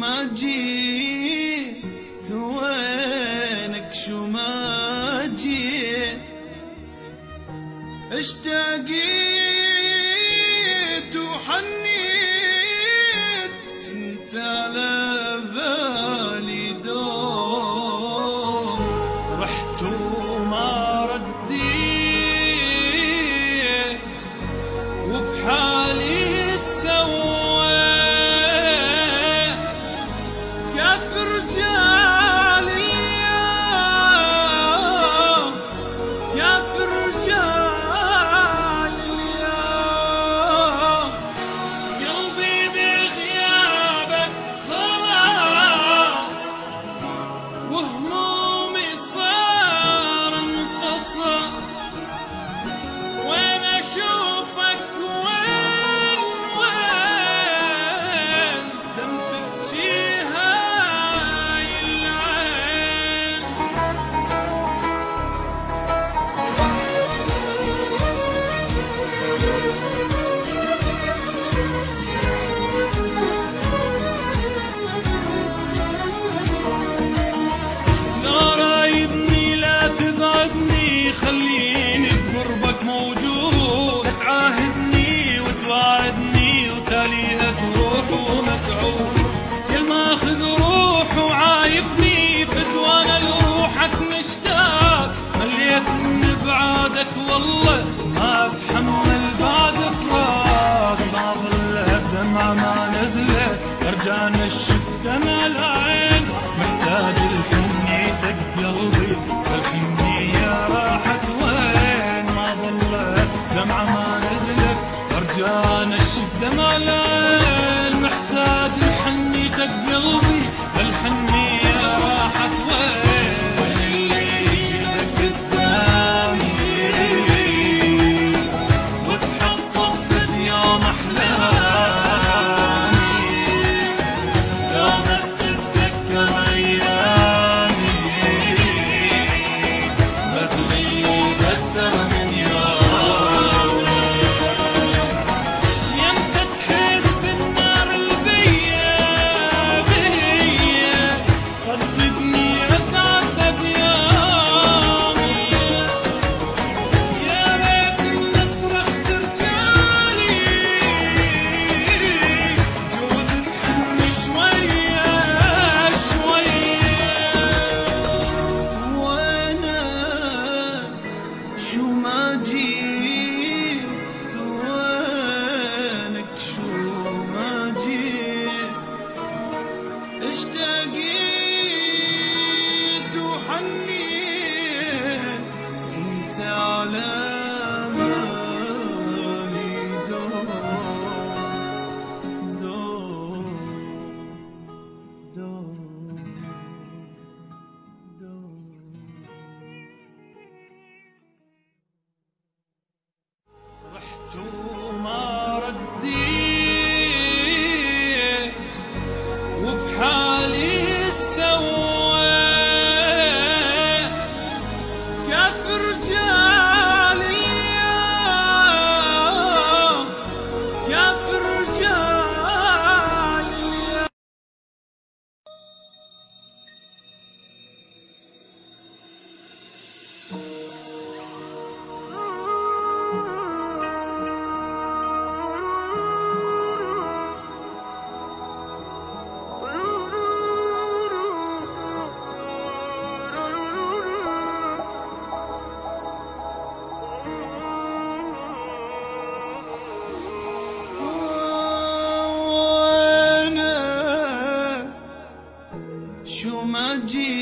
ما جيت وينك شو ما جيت اشتاقيت وحنيت انت على بالي دور رحت وما رديت وبحالي سويت كيف رجال اليوم كيف رجال اليوم قلبي بغيابك خلاص وهمومي صار انقصت وين اشوفك وين دم تبكيها العين لا رايدني لا تبعدني خليني بقربك موجود لا تعاهدني وتواعدني وتاليها تروح وما تعود كل ما اخذ روح وعايبني فتوانا لروحك مشتاق مليت من بعادك والله ما اتحمل بعد فراق ما ظلت دمعة ما نزلت ارجع نشف دمع العين محتاج الحنيتك قلبي الحنية راحت وين ما ظلت دمعة ما نزلت ارجع نشف دمع العين محتاج الحنيتك قلبي الحنية راحت وين اللي يجيك قدامي وتحقق في يوم احلامي لو بس تتذكر ايامي ما تغيب اكثر من يوم يمتى تحس بالنار البيا بيا صدقني اتعذب يومي يا ريت النصرة ترجعلي جوز تحني شوية شوية وانا شو ما جيت وينك شو ما جيت اشتاقيت وحنيت انت على بالي دور دور دور دور رحت وما رديت وبحالي سويت كيف رجال اليوم كيف رجال اليوم وانا شو ما جيت